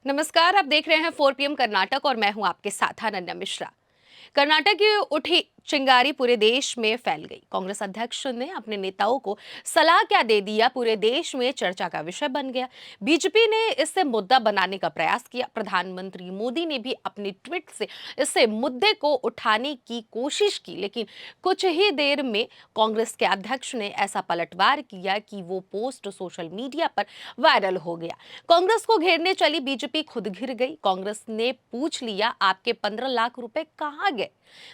नमस्कार, आप देख रहे हैं 4 पीएम कर्नाटक और मैं हूं आपके साथ अनन्या मिश्रा। कर्नाटक की उठी चिंगारी पूरे देश में फैल गई। कांग्रेस अध्यक्ष ने अपने नेताओं को सलाह क्या दे दिया, पूरे देश में चर्चा का विषय बन गया। बीजेपी ने इससे मुद्दा बनाने का प्रयास किया। प्रधानमंत्री मोदी ने भी अपनी ट्वीट से इससे मुद्दे को उठाने की कोशिश की, लेकिन कुछ ही देर में कांग्रेस के अध्यक्ष ने ऐसा पलटवार किया कि वो पोस्ट सोशल मीडिया पर वायरल हो गया। कांग्रेस को घेरने चली बीजेपी खुद घिर गई। कांग्रेस ने पूछ लिया, आपके 15 लाख रुपए कहां गए?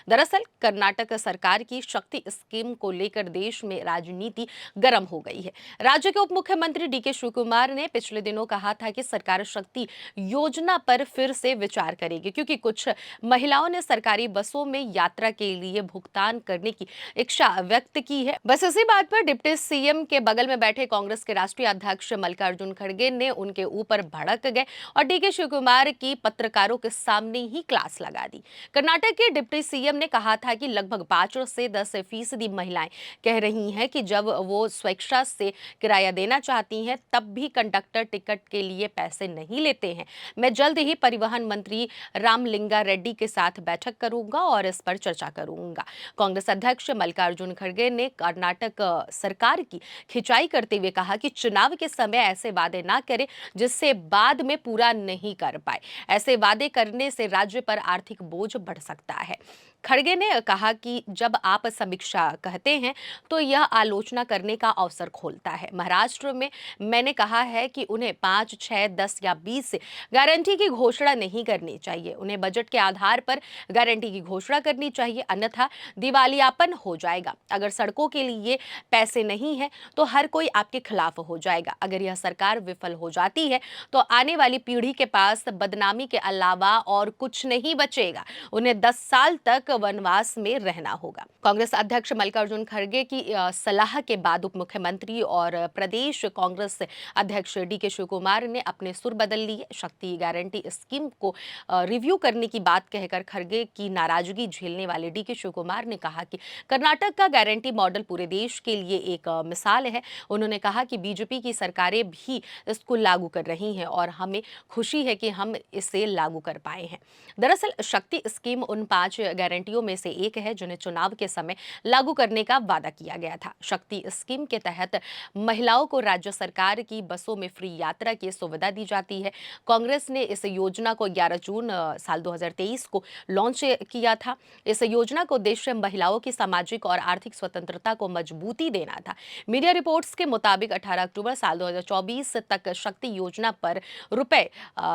दरअसल कर्नाटक सरकार की शक्ति स्कीम को लेकर देश में राजनीति गर्म हो गई है। राज्य के उप मुख्यमंत्री डीके शिवकुमार ने पिछले दिनों कहा था कि सरकार शक्ति योजना पर फिर से विचार करेगी, क्योंकि कुछ महिलाओं ने सरकारी बसों में यात्रा के लिए भुगतान करने की इच्छा व्यक्त की है। बस इसी बात पर डिप्टी सीएम के बगल में बैठे कांग्रेस के राष्ट्रीय अध्यक्ष मल्लिकार्जुन खड़गे ने उनके ऊपर भड़क गए और डीके शिवकुमार की पत्रकारों के सामने ही क्लास लगा दी। कर्नाटक के डिप्टी सीएम ने कहा था कि लगभग 5 से 10% महिलाएं कह रही हैं कि जब वो स्वेच्छा से किराया देना चाहती हैं तब भी कंडक्टर टिकट के लिए पैसे नहीं लेते हैं। मैं जल्द ही परिवहन मंत्री रामलिंगा रेड्डी के साथ बैठक करूंगा और इस पर चर्चा करूंगा। कांग्रेस अध्यक्ष मल्लिकार्जुन खड़गे ने कर्नाटक सरकार की खिंचाई करते हुए कहा कि चुनाव के समय ऐसे वादे ना करें जिससे बाद में पूरा नहीं कर पाए। ऐसे वादे करने से राज्य पर आर्थिक बोझ बढ़ सकता है। खड़गे ने कहा कि जब आप समीक्षा कहते हैं तो यह आलोचना करने का अवसर खोलता है। महाराष्ट्र में मैंने कहा है कि उन्हें 5, 6, 10 या 20 से गारंटी की घोषणा नहीं करनी चाहिए। उन्हें बजट के आधार पर गारंटी की घोषणा करनी चाहिए, अन्यथा दिवालियापन हो जाएगा। अगर सड़कों के लिए पैसे नहीं है तो हर कोई आपके खिलाफ हो जाएगा। अगर यह सरकार विफल हो जाती है तो आने वाली पीढ़ी के पास बदनामी के अलावा और कुछ नहीं बचेगा। उन्हें 10 साल तक वनवास में रहना होगा। कांग्रेस अध्यक्ष मल्लिकार्जुन खड़गे की सलाह के बाद उप मुख्यमंत्री और प्रदेश कांग्रेस अध्यक्ष डीके शिवकुमार ने अपने सुर बदल लिए। शक्ति गारंटी स्कीम को रिव्यू करने की बात कहकर खड़गे की नाराजगी झेलने वाले डीके शिवकुमार ने कहा कि कर्नाटक का गारंटी मॉडल पूरे देश के लिए एक मिसाल है। उन्होंने कहा कि बीजेपी की सरकारें भी इसको लागू कर रही हैं और हमें खुशी है कि हम इसे लागू कर पाए हैं। दरअसल शक्ति स्कीम उन 5 गारंटियों में से एक है जिन्हें चुनाव के समय लागू करने का वादा किया गया था। शक्ति स्कीम के तहत महिलाओं को राज्य सरकार की बसों में फ्री यात्रा की सुविधा दी जाती है। कांग्रेस ने इस योजना को 11 जून साल 2023 को लॉन्च किया था। इस योजना का उद्देश्य महिलाओं की सामाजिक और आर्थिक स्वतंत्रता को मजबूती देना था। मीडिया रिपोर्ट्स के मुताबिक 18 अक्टूबर साल 2024 तक शक्ति योजना पर रुपए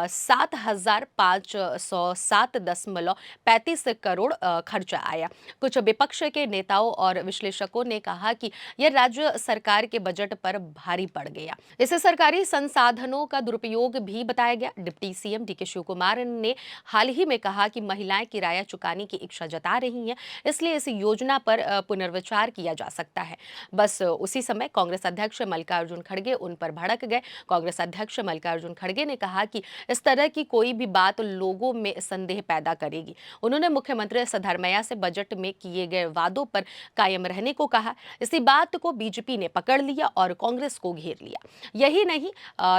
7,507.35 करोड़ खर्च आया। कुछ विपक्ष के नेताओं और विश्लेषकों ने कहा कि यह राज्य सरकार के बजट पर भारी पड़ गया। इसे सरकारी संसाधनों का दुरुपयोग भी बताया गया। डिप्टी सीएम डीके शिवकुमार ने हाल ही में कहा कि महिलाएं किराया चुकाने की इच्छा जता रही हैं, इसलिए इस योजना पर पुनर्विचार किया जा सकता है। बस उसी समय कांग्रेस अध्यक्ष मल्लिकार्जुन खड़गे उन पर भड़क गए। कांग्रेस अध्यक्ष मल्लिकार्जुन खड़गे ने कहा कि इस तरह की कोई भी बात लोगों में संदेह पैदा करेगी। उन्होंने मुख्यमंत्री सिद्धरमैया से बजट में किए गए वादों पर कायम रहने को कहा। इसी बात को बीजेपी ने पकड़ लिया और कांग्रेस को घेर लिया। यही नहीं,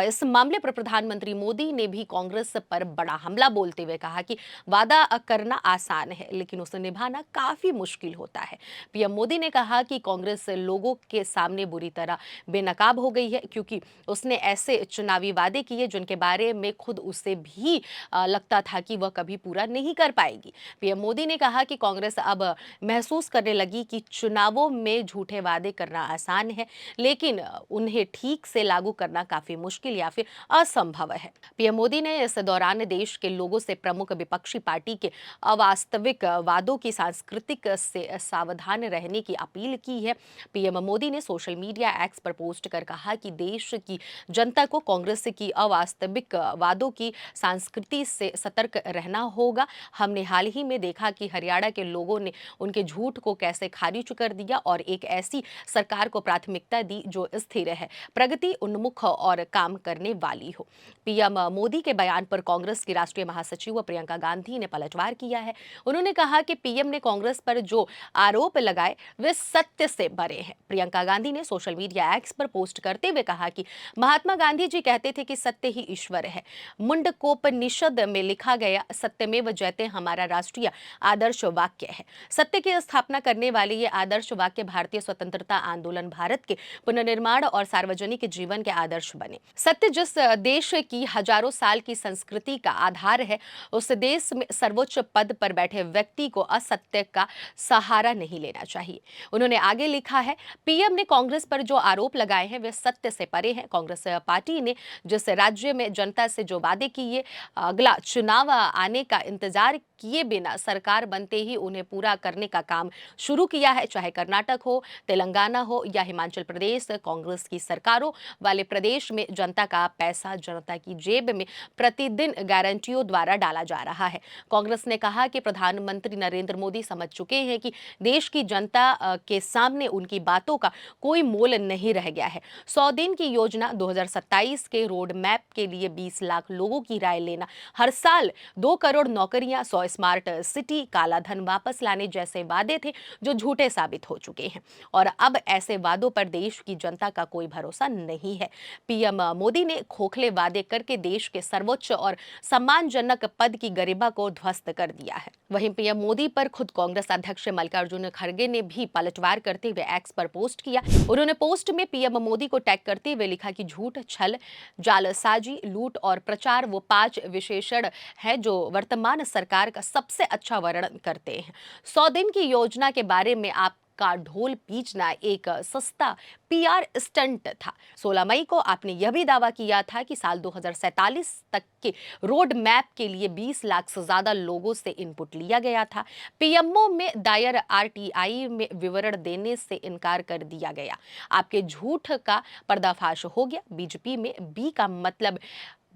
इस मामले पर प्रधानमंत्री मोदी ने भी कांग्रेस पर बड़ा हमला बोलते हुए कहा कि वादा करना आसान है लेकिन उसे निभाना काफी मुश्किल होता है। पीएम मोदी ने कहा कि कांग्रेस लोगों के सामने बुरी तरह बेनकाब हो गई है, क्योंकि उसने ऐसे चुनावी वादे किए जिनके बारे में खुद उसे भी लगता था कि वह कभी पूरा नहीं कर पाएगी। पीएम मोदी ने कहा कि कांग्रेस अब महसूस करने लगी कि चुनावों में झूठे वादे करना आसान है, लेकिन उन्हें ठीक से लागू करना काफी मुश्किल या फिर असंभव है। पीएम मोदी ने इस दौरान देश के लोगों से प्रमुख विपक्षी पार्टी के अवास्तविक वादों की सांस्कृतिक से सावधान रहने की अपील की है। पीएम मोदी ने सोशल मीडिया एक्स पर पोस्ट कर कहा कि देश की जनता को कांग्रेस की अवास्तविक वादों की संस्कृति से सतर्क रहना होगा। हमने हाल ही में देखा कि हरियाणा के लोगों ने उनके झूठ को कैसे खारिज कर दिया और एक ऐसी सरकार को प्राथमिकता दी जो स्थिर है, प्रगति उन्मुख और काम करने वाली हो। पीएम मोदी के बयान पर कांग्रेस की राष्ट्रीय महासचिव प्रियंका गांधी ने पलटवार किया है। उन्होंने कहा कि पीएम ने कांग्रेस पर जो आरोप लगाए वे सत्य से भरे हैं। प्रियंका गांधी ने सोशल मीडिया एक्स पर पोस्ट करते हुए कहा कि महात्मा गांधी जी कहते थे कि सत्य ही ईश्वर है। मुंडकोपनिषद में लिखा गया सत्यमेव जयते हमारा राष्ट्रीय आदर्श वाक्य है। सत्य की स्थापना करने वाले ये आदर्श वाक्य भारतीय स्वतंत्रता आंदोलन, भारत के पुनर्निर्माण और सार्वजनिक जीवन के आदर्श बने। सत्य जिस देश की हजारों साल की संस्कृति का आधार है, उस देश में सर्वोच्च पद पर बैठे व्यक्ति को असत्य का सहारा नहीं लेना चाहिए। उन्होंने आगे लिखा है, पीएम ने कांग्रेस पर जो आरोप लगाए हैं वे सत्य से परे हैं। कांग्रेस पार्टी ने जिस राज्य में जनता से जो वादे किए, अगला चुनाव आने का इंतजार किए बिना सरकार बनते ही उन्हें पूरा करने का काम शुरू किया है। चाहे कर्नाटक हो, तेलंगाना हो या हिमाचल प्रदेश, कांग्रेस की सरकारों वाले प्रदेश में जनता का पैसा जनता की जेब में प्रतिदिन गारंटियों द्वारा डाला जा रहा है। कांग्रेस ने कहा कि प्रधानमंत्री नरेंद्र मोदी समझ चुके हैं कि देश की जनता के सामने उनकी बातों का कोई मोल नहीं रह गया है। 100 दिन की योजना, 2027 के रोड मैप के लिए 20 लाख लोगों की राय लेना, हर साल 2 करोड़ नौकरियां, 100 स्मार्ट सिटी, काला धन वापस लाने जैसे वादे थे जो झूठे साबित हो चुके हैं और अब ऐसे वादों पर देश की जनता का कोई भरोसा नहीं है। पीएम मोदी ने खोखले वादे करके देश के सर्वोच्च और सम्मानजनक पद की गरिमा को ध्वस्त कर दिया है। वहीं पीएम मोदी पर खुद कांग्रेस अध्यक्ष मल्लिकार्जुन खड़गे ने भी पलटवार करते हुए एक्स पर पोस्ट किया। उन्होंने पोस्ट में पीएम मोदी को टैग करते हुए लिखा कि झूठ, छल, जालसाजी, लूट और प्रचार वो 5 विशेषण है जो वर्तमान सरकार का सबसे अच्छा वर्णन करते हैं। 100 दिन की योजना के बारे में आपका ढोल पीटना एक सस्ता पीआर स्टंट था। 16 मई को आपने यह भी दावा किया था कि साल 2047 तक के रोड मैप के लिए 20 लाख से ज्यादा लोगों से इनपुट लिया गया था। पीएमओ में दायर आरटीआई में विवरण देने से इनकार कर दिया गया। आपके झूठ का पर्दाफाश हो गया। बीजेपी में बी का मतलब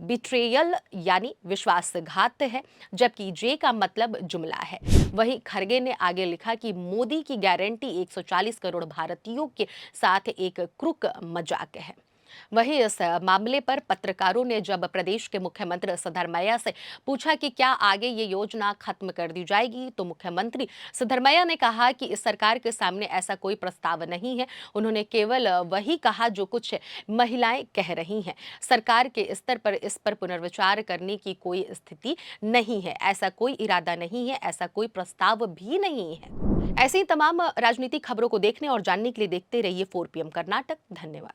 बिट्रेयल यानी विश्वासघात है, जबकि जे का मतलब जुमला है। वहीं खड़गे ने आगे लिखा कि मोदी की गारंटी 140 करोड़ भारतीयों के साथ एक क्रूक मजाक है। वहीं इस मामले पर पत्रकारों ने जब प्रदेश के मुख्यमंत्री सिद्धरमैया से पूछा कि क्या आगे ये योजना खत्म कर दी जाएगी, तो मुख्यमंत्री सिद्धरमैया ने कहा कि इस सरकार के सामने ऐसा कोई प्रस्ताव नहीं है। उन्होंने केवल वही कहा जो कुछ महिलाएं कह रही हैं। सरकार के स्तर पर इस पर पुनर्विचार करने की कोई स्थिति नहीं है, ऐसा कोई इरादा नहीं है, ऐसा कोई प्रस्ताव भी नहीं है। ऐसी तमाम राजनीतिक खबरों को देखने और जानने के लिए देखते रहिए 4 PM कर्नाटक। धन्यवाद।